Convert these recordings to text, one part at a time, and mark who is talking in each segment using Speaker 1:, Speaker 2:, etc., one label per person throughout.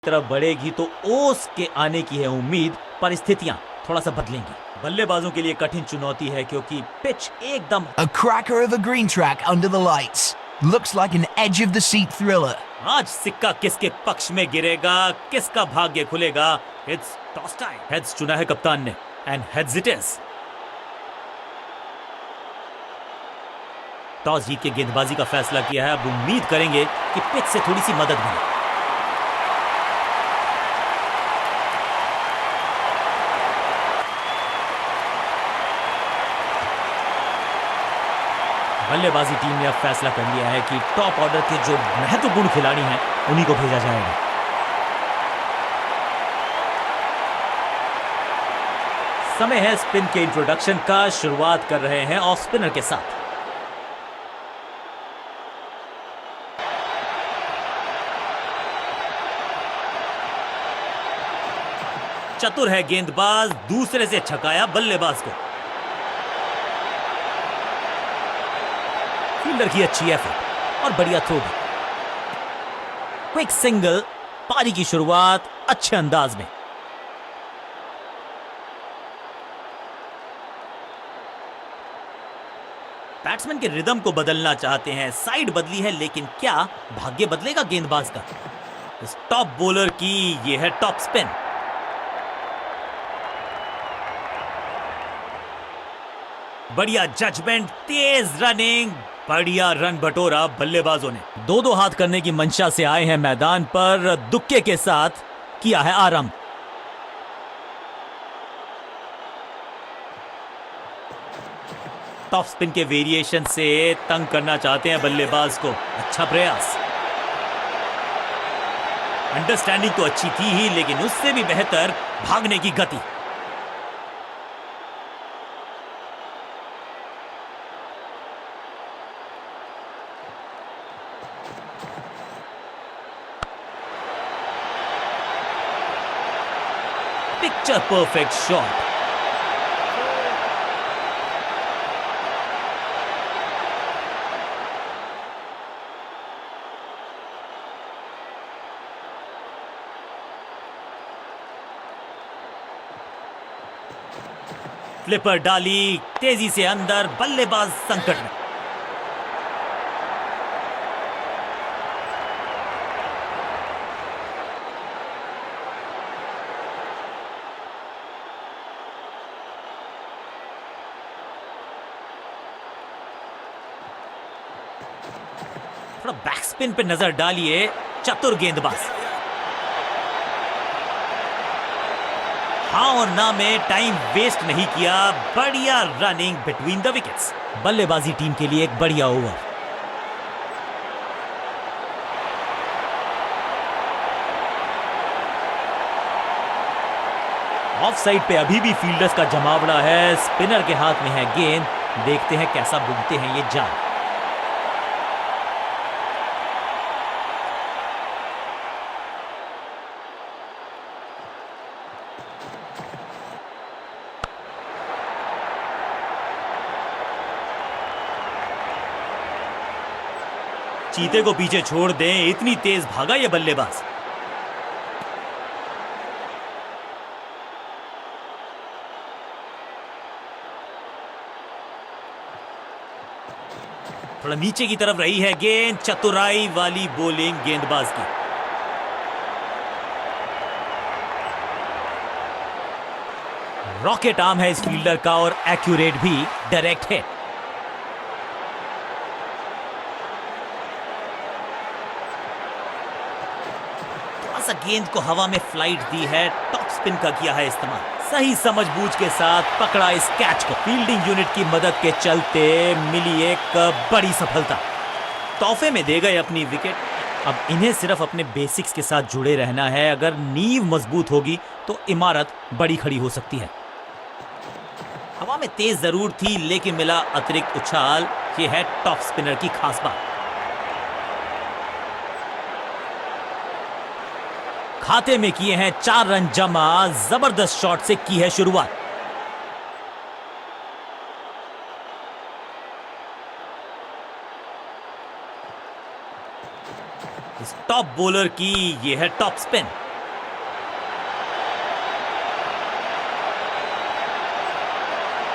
Speaker 1: तरफ बढ़ेगी तो ओस के आने की है उम्मीद, पर स्थितियां थोड़ा सा बदलेंगी। बल्लेबाजों के लिए कठिन चुनौती है क्योंकि पिच एकदम
Speaker 2: A cracker of a green track under the lights. Looks like an edge of the seat thriller.
Speaker 1: आज सिक्का किसके पक्ष में गिरेगा, किसका भाग्य खुलेगा। It's toss time. हेड्स चुना है कप्तान ने and heads it is. Toss जीत के गेंदबाजी का फैसला किया है। अब उम्मीद करेंगे कि पिच से थोड़ी सी मदद मिले। बल्लेबाजी टीम ने अब फैसला कर लिया है कि टॉप ऑर्डर के जो महत्वपूर्ण खिलाड़ी हैं उन्हीं को भेजा जाएगा। समय है स्पिन के इंट्रोडक्शन का। शुरुआत कर रहे हैं ऑफ स्पिनर के साथ। चतुर है गेंदबाज, दूसरे से छकाया बल्लेबाज को। फील्डर की अच्छी एफर्ट और बढ़िया थ्रो भी। क्विक सिंगल, पारी की शुरुआत अच्छे अंदाज में। बैट्समैन के रिदम को बदलना चाहते हैं। साइड बदली है लेकिन क्या भाग्य बदलेगा गेंदबाज का। इस टॉप बॉलर की यह है टॉप स्पिन। बढ़िया जजमेंट, तेज रनिंग, बढ़िया रन बटोरा बल्लेबाजों ने। दो दो हाथ करने की मंशा से आए हैं मैदान पर। दुक्के के साथ किया है आरंभ। टॉप स्पिन के वेरिएशन से तंग करना चाहते हैं बल्लेबाज को। अच्छा प्रयास। अंडरस्टैंडिंग तो अच्छी थी ही, लेकिन उससे भी बेहतर भागने की गति। Picture perfect shot. फ्लिपर डाली, तेजी से अंदर, बल्लेबाज संकट में। थोड़ा बैक स्पिन पे नजर डालिए। चतुर गेंदबाज। हाँ और ना में टाइम वेस्ट नहीं किया। बढ़िया रनिंग बिटवीन द विकेट्स। बल्लेबाजी टीम के लिए एक बढ़िया ओवर। ऑफ साइड पे अभी भी फील्डर्स का जमावड़ा है। स्पिनर के हाथ में है गेंद। देखते हैं कैसा बुनते हैं ये जाल। चीते को पीछे छोड़ दें, इतनी तेज भागा ये बल्लेबाज। थोड़ा नीचे की तरफ रही है गेंद। चतुराई वाली बॉलिंग गेंदबाज की। रॉकेट आर्म है इस फील्डर का और एक्यूरेट भी। Direct hit. गेंद को हवा में फ्लाइट दी है। टॉप स्पिन का किया है इस्तेमाल। सही समझबूझ के साथ पकड़ा इस कैच को। फील्डिंग यूनिट की मदद के चलते मिली एक बड़ी सफलता। तोहफे में दे गए अपनी विकेट। अब इन्हें सिर्फ अपने बेसिक्स के साथ जुड़े रहना है। अगर नींव मजबूत होगी तो इमारत बड़ी खड़ी हो सकती है। हवा में तेज जरूर थी लेकिन मिला अतिरिक्त उछाल। यह है टॉप स्पिनर की खास बात। खाते में किए हैं 4 रन जमा। जबरदस्त शॉट से की है शुरुआत। इस टॉप बॉलर की यह है टॉप स्पिन।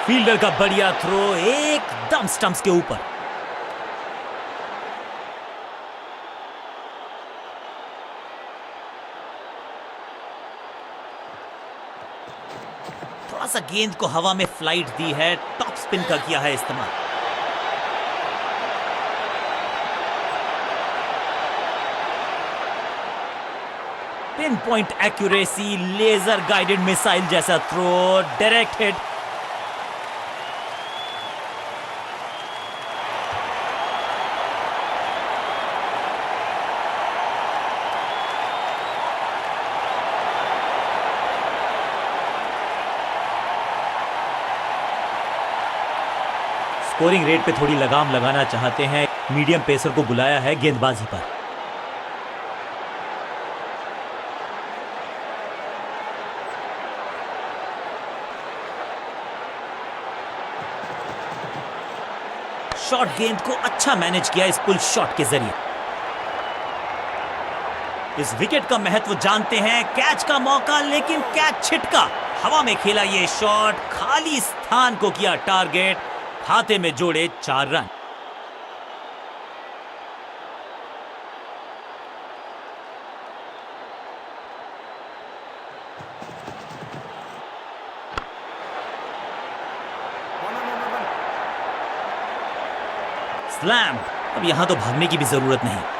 Speaker 1: फील्डर का बढ़िया थ्रो एकदम स्टंप्स के ऊपर। थोड़ा सा गेंद को हवा में फ्लाइट दी है, टॉप स्पिन का किया है इस्तेमाल। Pinpoint accuracy, laser guided missile जैसा throw, direct hit. Scoring rate पे थोड़ी लगाम लगाना चाहते हैं, मीडियम पेसर को बुलाया है गेंदबाजी पर। शॉर्ट गेंद को अच्छा मैनेज किया इस पुल शॉट के जरिए। इस विकेट का महत्व जानते हैं, कैच का मौका लेकिन कैच छिटका। हवा में खेला ये शॉट, खाली स्थान को किया टारगेट, खाते में जोड़े 4 रन। स्लैम। अब यहां तो भागने की भी जरूरत नहीं।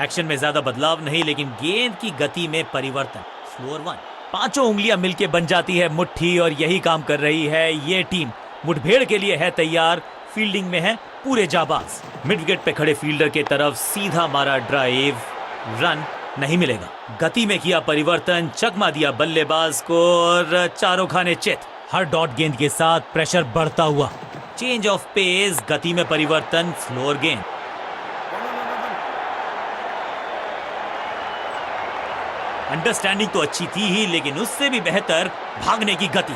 Speaker 1: एक्शन में ज्यादा बदलाव नहीं, लेकिन गेंद की गति में परिवर्तन। स्लोअर 1। पांचों उंगलियां मिलके बन जाती है मुट्ठी, और यही काम कर रही है ये टीम। मुठभेड़ के लिए है तैयार, फील्डिंग में है पूरे जाबाज। मिड विकेट पे खड़े फील्डर के तरफ सीधा मारा ड्राइव, रन नहीं मिलेगा। गति में किया परिवर्तन, चकमा दिया बल्लेबाज को और चारों खाने चित। हर डॉट गेंद के साथ प्रेशर बढ़ता हुआ। चेंज ऑफ पेस, गति में परिवर्तन, स्लोअर गेंद। अंडरस्टैंडिंग तो अच्छी थी ही, लेकिन उससे भी बेहतर भागने की गति।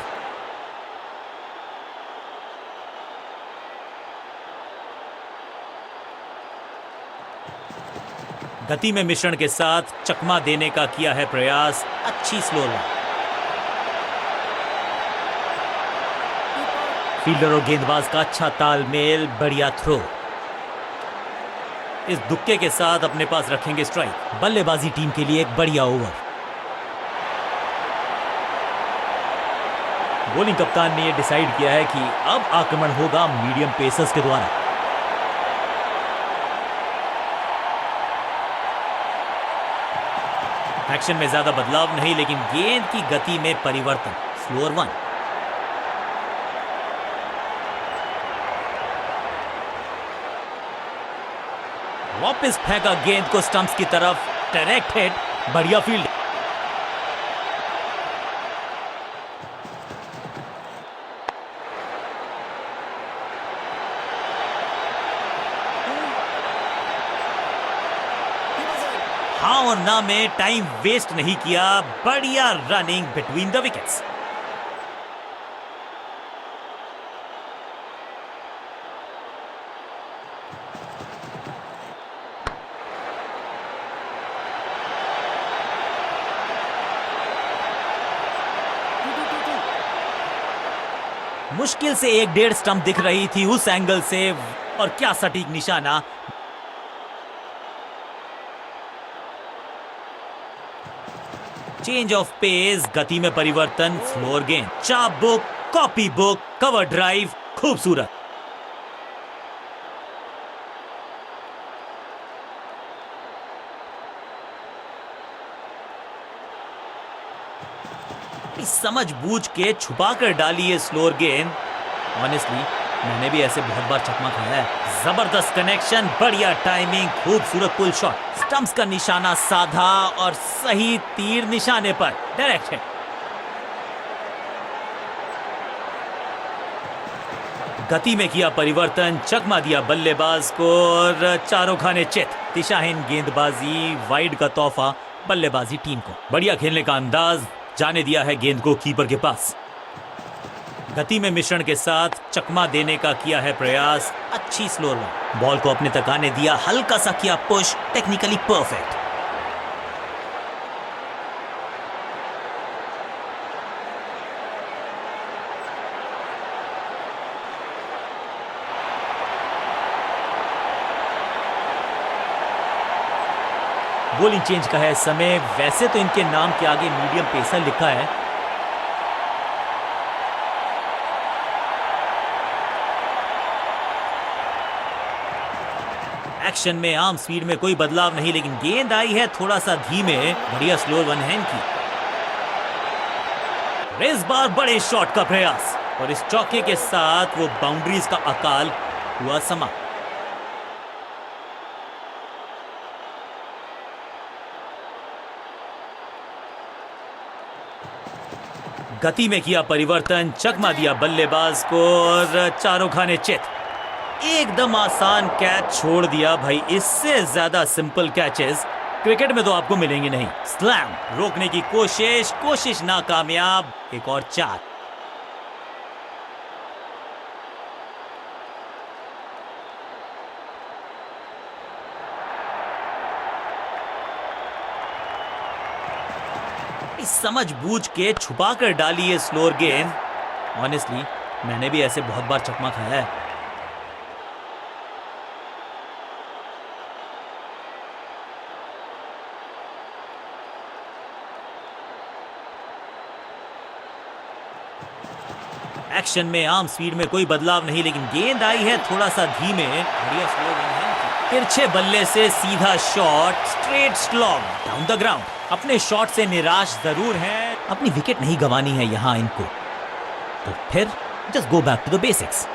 Speaker 1: गति में मिश्रण के साथ चकमा देने का किया है प्रयास, अच्छी स्लो रन। फील्डर और गेंदबाज का अच्छा तालमेल, बढ़िया थ्रो। इस दुक्के के साथ अपने पास रखेंगे स्ट्राइक। बल्लेबाजी टीम के लिए एक बढ़िया ओवर। बॉलिंग कप्तान ने यह डिसाइड किया है कि अब आक्रमण होगा मीडियम पेसर्स के द्वारा। एक्शन में ज्यादा बदलाव नहीं, लेकिन गेंद की गति में परिवर्तन। स्लोअर 1। वापस फेंका गेंद को स्टंप्स की तरफ, डायरेक्ट हिट, बढ़िया फील्ड। हाँ और ना में टाइम वेस्ट नहीं किया, बढ़िया रनिंग बिटवीन द विकेट्स। मुश्किल से 1-1.5 स्टंप दिख रही थी उस एंगल से, और क्या सटीक निशाना। चेंज ऑफ पेस, गति में परिवर्तन, स्लोअर गेंद। चाप book, copy book, cover drive, खूबसूरत। समझ बूझ के छुपा कर डाली है स्लोअर गेंद। ऑनेस्टली मैंने भी ऐसे बहुत बार चकमा खाया है। जबरदस्त कनेक्शन, बढ़िया टाइमिंग, खूबसूरत पुल शॉट। स्टंप्स का निशाना साधा और सही तीर निशाने पर, डायरेक्ट हिट। गति में किया परिवर्तन, चकमा दिया बल्लेबाज को और चारों खाने चित। दिशाहीन गेंदबाजी, वाइड का तोहफा बल्लेबाजी टीम को। बढ़िया खेलने का अंदाज, जाने दिया है गेंद को कीपर के पास। गति में मिश्रण के साथ चकमा देने का किया है प्रयास। अच्छी स्लो रन, बॉल को अपने तक आने दिया, हल्का सा किया push, technically perfect. Bowling change का है समय। वैसे तो इनके नाम के आगे मीडियम पेसर लिखा है, एक्शन में आर्म स्पीड में कोई बदलाव नहीं, लेकिन गेंद आई है थोड़ा सा धीमे। बढ़िया स्लो वन हैंड की। इस बार बड़े शॉट का प्रयास और इस चौके के साथ वो बाउंड्रीज का अकाल हुआ समाप्त। गति में किया परिवर्तन, चकमा दिया बल्लेबाज को और चारों खाने चित। एकदम आसान कैच छोड़ दिया भाई। इससे ज्यादा सिंपल कैचेस क्रिकेट में तो आपको मिलेंगे नहीं। स्लैम, रोकने की कोशिश नाकामयाब। एक और 4। समझ बूझ के छुपा कर डाली है स्लोअर गेंद। ऑनेस्टली मैंने भी ऐसे बहुत बार चकमा खाया है। एक्शन में आर्म स्पीड में कोई बदलाव नहीं, लेकिन गेंद आई है थोड़ा सा धीमे। बढ़िया स्लो वन हैंड की। तिरछे बल्ले से सीधा shot, straight slog down the ground. अपने शॉट से निराश जरूर हैं, अपनी विकेट नहीं गंवानी है यहां इनको, तो फिर just go back to the basics.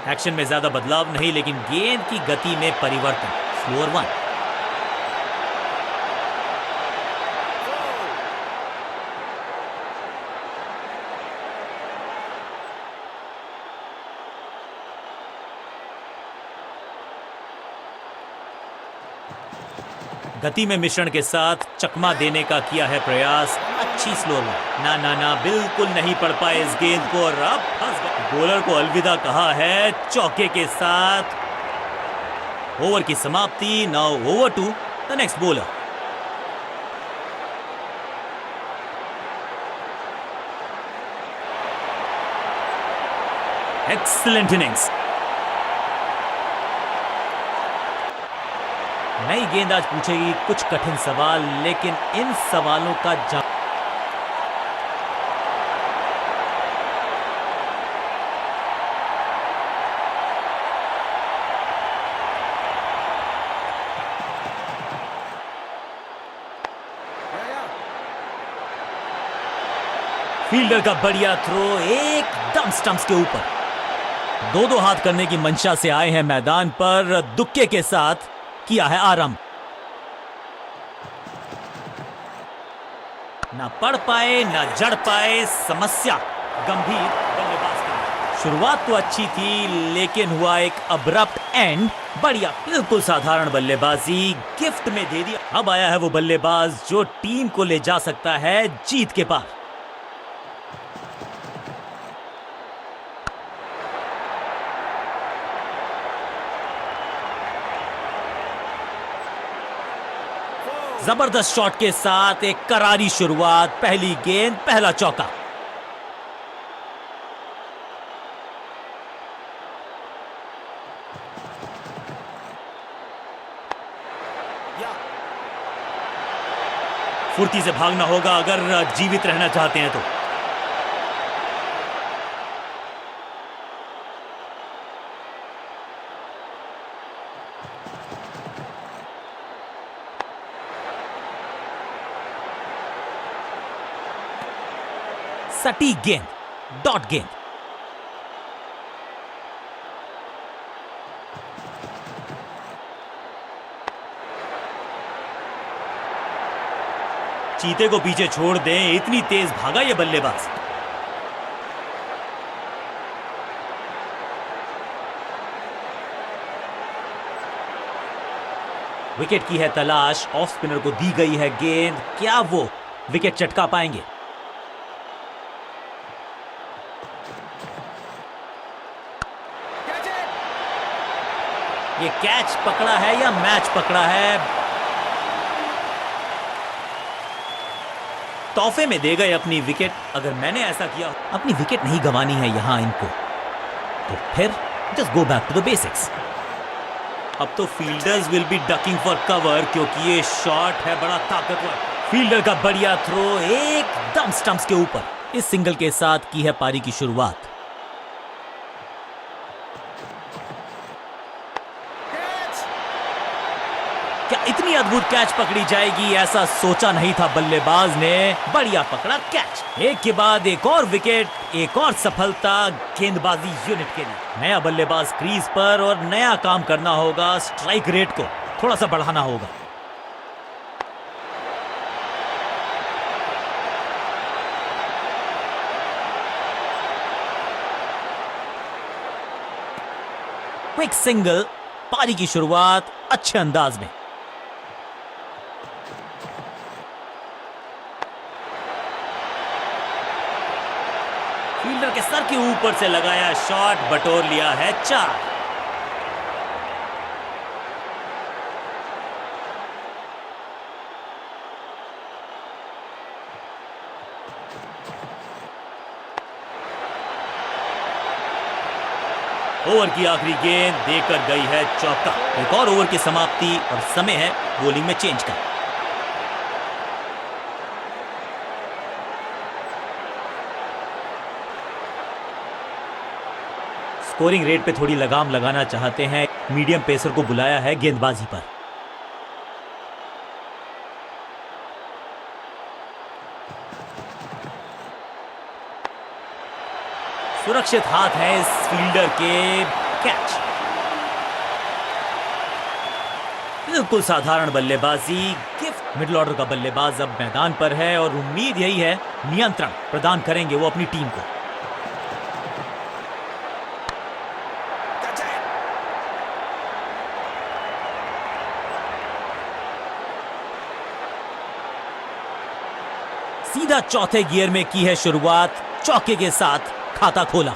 Speaker 1: Action में ज्यादा बदलाव नहीं, लेकिन गेंद की गति में परिवर्तन। Slower one. गति में मिश्रण के साथ चकमा देने का किया है प्रयास। अच्छी स्लो रन। ना बिल्कुल नहीं पड़ पाए इस गेंद को और अब फंस गए। बॉलर को अलविदा कहा है चौके के साथ। ओवर की समाप्ति। Now over to the next bowler. Excellent innings. नई गेंद आज पूछेगी कुछ कठिन सवाल, लेकिन इन सवालों का जवाब फील्डर का बढ़िया थ्रो एकदम स्टंप्स के ऊपर। दो हाथ करने की मंशा से आए हैं मैदान पर, दुक्के के साथ किया है आरंभ। ना पढ़ पाए ना जड़ पाए, समस्या गंभीर बल्लेबाज के लिए। शुरुआत तो अच्छी थी, लेकिन हुआ एक अब्रप्ट एंड। बढ़िया, बिल्कुल साधारण बल्लेबाजी गिफ्ट में दे दिया। अब आया है वो बल्लेबाज जो टीम को ले जा सकता है जीत के पार। जबरदस्त शॉट के साथ एक करारी शुरुआत। पहली गेंद, पहला चौका। फुर्ती से भागना होगा अगर जीवित रहना चाहते हैं तो। सटीक गेंद, डॉट गेंद। चीते को पीछे छोड़ दें, इतनी तेज भागा ये बल्लेबाज। विकेट की है तलाश, ऑफ स्पिनर को दी गई है गेंद, क्या वो विकेट चटका पाएंगे? ये कैच पकड़ा है या मैच पकड़ा है? तोहफे में दे गए अपनी विकेट। अगर मैंने ऐसा किया, अपनी विकेट नहीं गंवानी है यहां इनको, तो फिर just go back to the basics. अब तो fielders will be ducking for cover, क्योंकि ये शॉट है बड़ा ताकतवर। फील्डर का बढ़िया थ्रो एकदम स्टंप्स के ऊपर। इस सिंगल के साथ की है पारी की शुरुआत। क्या इतनी अद्भुत कैच पकड़ी जाएगी, ऐसा सोचा नहीं था बल्लेबाज ने। बढ़िया पकड़ा कैच। एक के बाद एक और विकेट, एक और सफलता गेंदबाजी यूनिट के लिए। नया बल्लेबाज क्रीज पर और नया काम करना होगा। स्ट्राइक रेट को थोड़ा सा बढ़ाना होगा। क्विक सिंगल, पारी की शुरुआत अच्छे अंदाज में। फील्डर के सर के ऊपर से लगाया शॉट, बटोर लिया है 4। ओवर की आखिरी गेंद देकर गई है चौका। एक और ओवर की समाप्ति और समय है बॉलिंग में चेंज का। स्कोरिंग रेट पे थोड़ी लगाम लगाना चाहते हैं, मीडियम पेसर को बुलाया है गेंदबाजी पर। सुरक्षित हाथ है इस फील्डर के, कैच। बिल्कुल साधारण बल्लेबाजी, गिफ्ट। मिडिल ऑर्डर का बल्लेबाज अब मैदान पर है और उम्मीद यही है नियंत्रण प्रदान करेंगे वो अपनी टीम को। सीधा चौथे गियर में की है शुरुआत, चौके के साथ खाता खोला।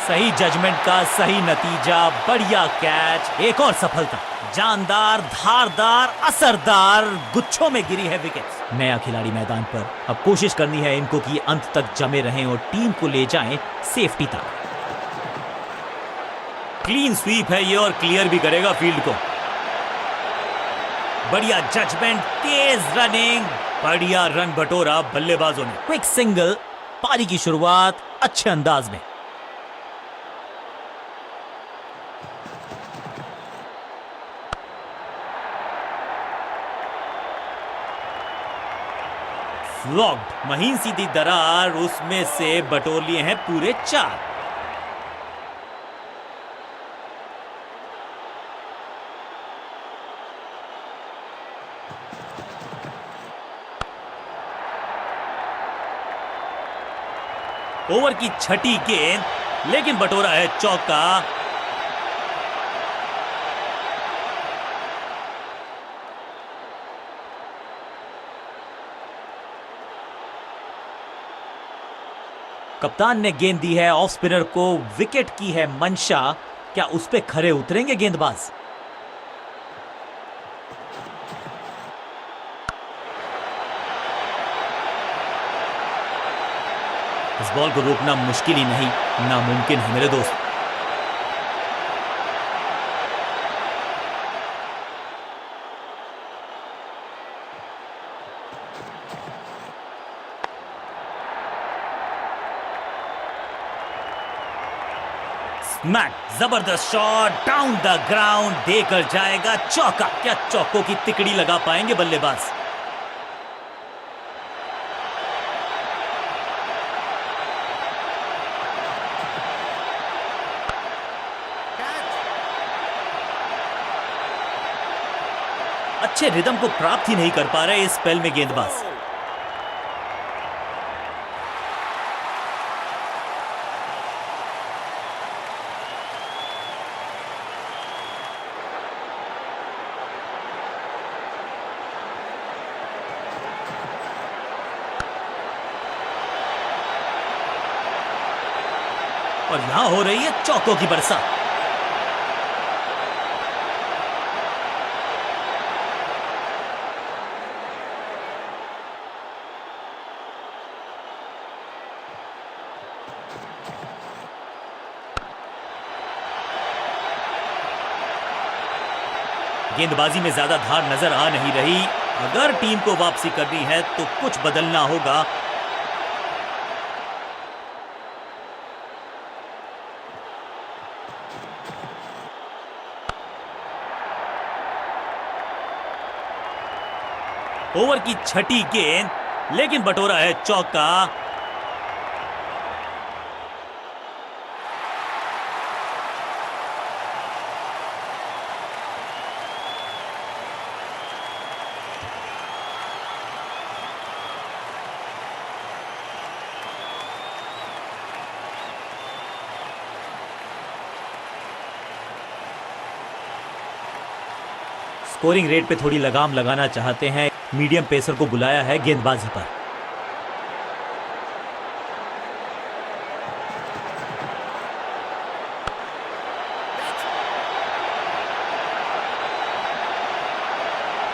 Speaker 1: सही जजमेंट का सही नतीजा, बढ़िया कैच। एक और सफलता, जानदार, धारदार, असरदार, गुच्छों में गिरी है विकेट। नया खिलाड़ी मैदान पर, अब कोशिश करनी है इनको कि अंत तक जमे रहें और टीम को ले जाएं सेफ्टी तक। क्लीन स्वीप है ये और क्लियर भी करेगा फील्ड को। बढ़िया जजमेंट, तेज रनिंग, बढ़िया रन बटोरा बल्लेबाजों ने। क्विक सिंगल, पारी की शुरुआत अच्छे अंदाज में। फ्लॉग्ड, महीन सीधी दरार, उसमें से बटोर लिए हैं पूरे 4। ओवर की छठी गेंद, लेकिन बटोरा है चौका। कप्तान ने गेंद दी है ऑफ स्पिनर को, विकेट की है मंशा। क्या उस पे खरे उतरेंगे गेंदबाज? इस बॉल को रोकना मुश्किल ही नहीं, नामुमकिन है मेरे दोस्त। स्मैक, जबरदस्त शॉट, डाउन द ग्राउंड, देकर जाएगा चौका। क्या चौकों की तिकड़ी लगा पाएंगे बल्लेबाज? अच्छे रिदम को प्राप्त ही नहीं कर पा रहे इस स्पेल में गेंदबाज। और यहां हो रही है चौकों की बरसात। गेंदबाजी में ज्यादा धार नजर आ नहीं रही। अगर टीम को वापसी करनी है तो कुछ बदलना होगा। ओवर की छठी गेंद, लेकिन बटोरा है चौका। स्कोरिंग रेट पे थोड़ी लगाम लगाना चाहते हैं, मीडियम पेसर को बुलाया है गेंदबाजी पर।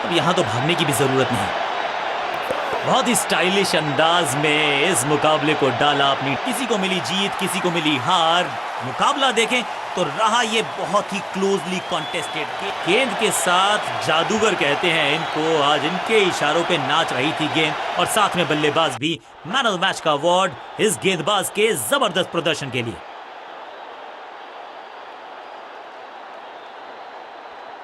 Speaker 1: अब यहां तो भागने की भी जरूरत नहीं। बहुत ही स्टाइलिश अंदाज में इस मुकाबले को डाला अपनी। किसी को मिली जीत, किसी को मिली हार। मुकाबला देखें तो रहा ये बहुत ही क्लोजली कॉन्टेस्टेड। गेंद के साथ जादूगर कहते हैं इनको। आज इनके इशारों पे नाच रही थी गेंद, और साथ में बल्लेबाज भी। मैन ऑफ द मैच का अवार्ड इस गेंदबाज के जबरदस्त प्रदर्शन के लिए।